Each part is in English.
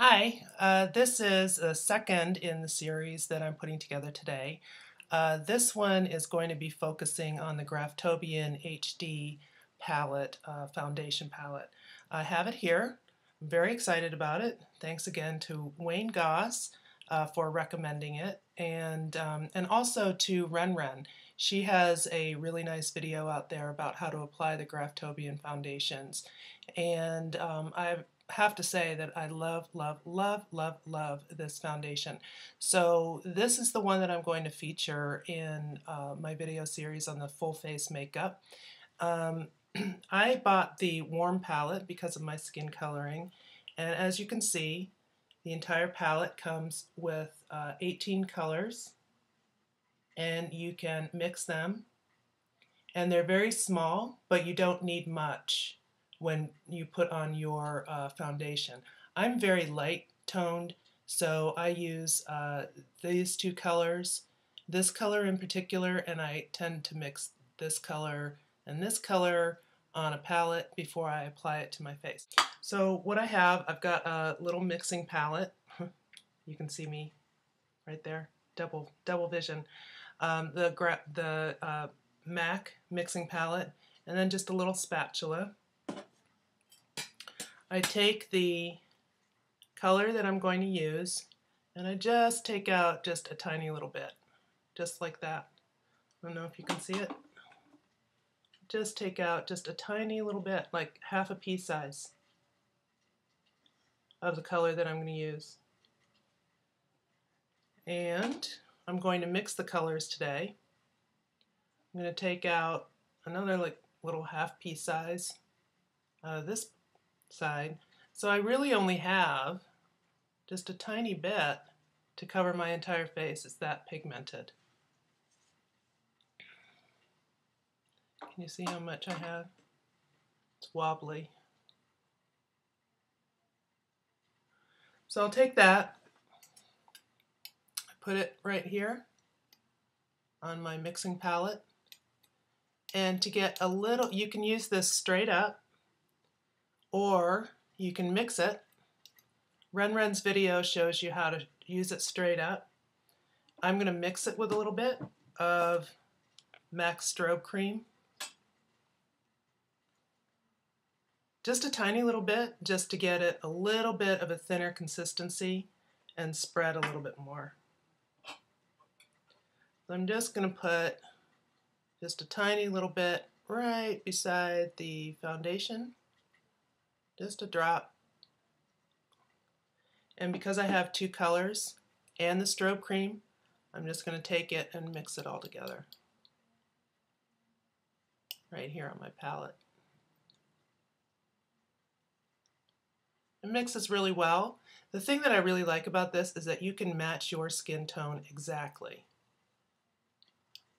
Hi, this is a second in the series that I'm putting together today. This one is going to be focusing on the Graftobian HD palette, foundation palette. I have it here. I'm very excited about it. Thanks again to Wayne Goss for recommending it, and also to Ren. She has a really nice video out there about how to apply the Graftobian foundations, and I have to say that I love this foundation. So this is the one that I'm going to feature in my video series on the full face makeup. I bought the warm palette because of my skin coloring, and as you can see, the entire palette comes with 18 colors, and you can mix them, and they're very small, but you don't need much when you put on your foundation. I'm very light toned, so I use these two colors, this color in particular, and I tend to mix this color and this color on a palette before I apply it to my face. So what I have, I've got a little mixing palette. You can see me right there, double vision. The MAC mixing palette, and then just a little spatula. I take the color that I'm going to use, and I just take out just a tiny little bit, just like that. I don't know if you can see it. Just take out just a tiny little bit, like half a pea size of the color that I'm going to use. And I'm going to mix the colors today. I'm going to take out another little half pea size this side. So I really only have just a tiny bit to cover my entire face. It's that pigmented. Can you see how much I have? It's wobbly. So I'll take that, I put it right here on my mixing palette, and to get a little, you can use this straight up, or you can mix it. Ren's video shows you how to use it straight up. I'm going to mix it with a little bit of MAC strobe cream. Just a tiny little bit, just to get it a little bit of a thinner consistency and spread a little bit more. So I'm just going to put just a tiny little bit right beside the foundation, just a drop. And because I have two colors and the strobe cream, I'm just going to take it and mix it all together right here on my palette. It mixes really well. The thing that I really like about this is that you can match your skin tone exactly.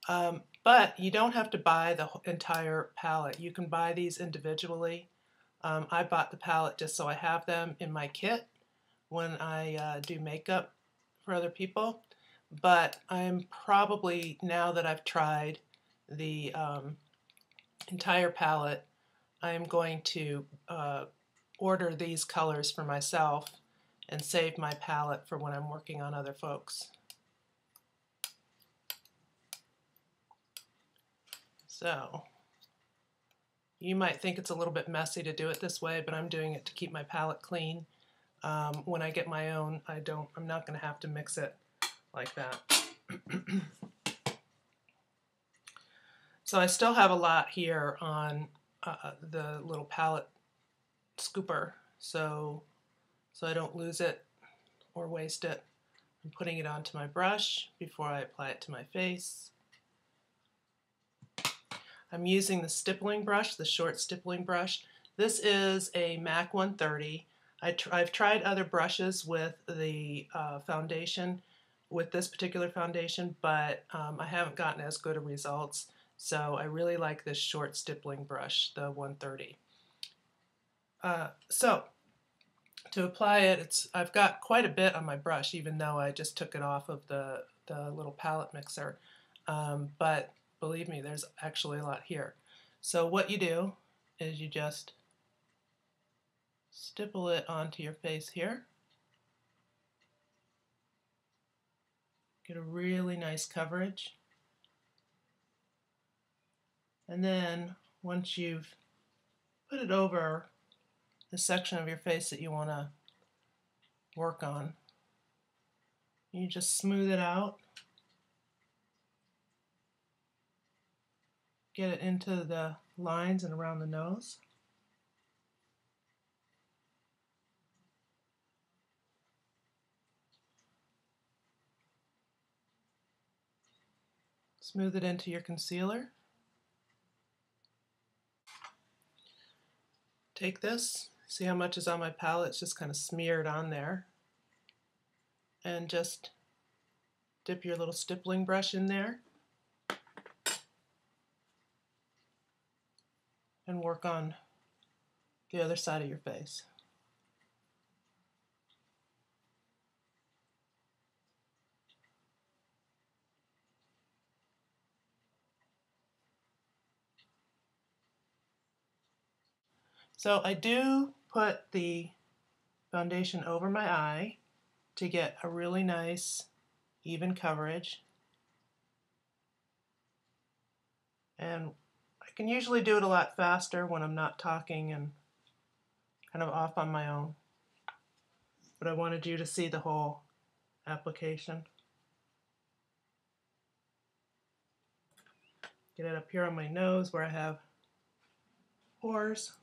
But you don't have to buy the entire palette. You can buy these individually. I bought the palette just so I have them in my kit when I do makeup for other people. But I'm probably, now that I've tried the entire palette, I'm going to order these colors for myself and save my palette for when I'm working on other folks. So you might think it's a little bit messy to do it this way, but I'm doing it to keep my palette clean. When I get my own, I'm not going to have to mix it like that. So I still have a lot here on the little palette scooper, so I don't lose it or waste it. I'm putting it onto my brush before I apply it to my face. I'm using the stippling brush, the short stippling brush. This is a MAC 130. I've tried other brushes with the foundation, with this particular foundation, but I haven't gotten as good of results. So I really like this short stippling brush, the 130. So to apply it, I've got quite a bit on my brush, even though I just took it off of the little palette mixer. But believe me, there's actually a lot here. So what you do is you just stipple it onto your face here, Get a really nice coverage. And then once you've put it over the section of your face that you want to work on, you just smooth it out. Get it into the lines and around the nose. Smooth it into your concealer. Take this, see how much is on my palette, it's just kind of smeared on there. And just dip your little stippling brush in there and work on the other side of your face. So I do put the foundation over my eye to get a really nice even coverage. And I can usually do it a lot faster when I'm not talking and kind of off on my own. But I wanted you to see the whole application. Get it up here on my nose where I have pores.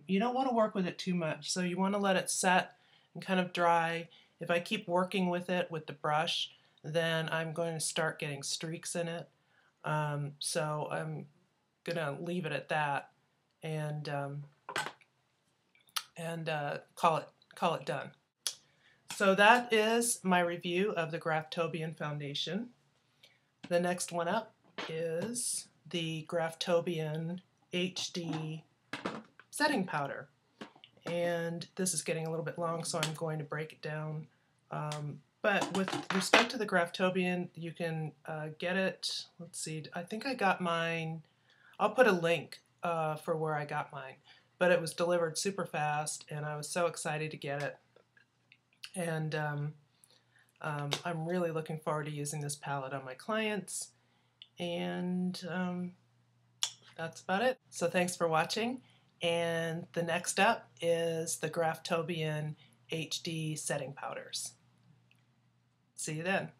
You don't want to work with it too much, so you want to let it set and kind of dry. If I keep working with it with the brush, then I'm going to start getting streaks in it. So I'm going to leave it at that and call it done. So that is my review of the Graftobian foundation. The next one up is the Graftobian HD setting powder. And this is getting a little bit long, so I'm going to break it down. But with respect to the Graftobian, you can get it, let's see, I think I got mine, I'll put a link for where I got mine. But it was delivered super fast, and I was so excited to get it. And I'm really looking forward to using this palette on my clients. And that's about it. So thanks for watching. And the next up is the Graftobian HD setting powders. See you then.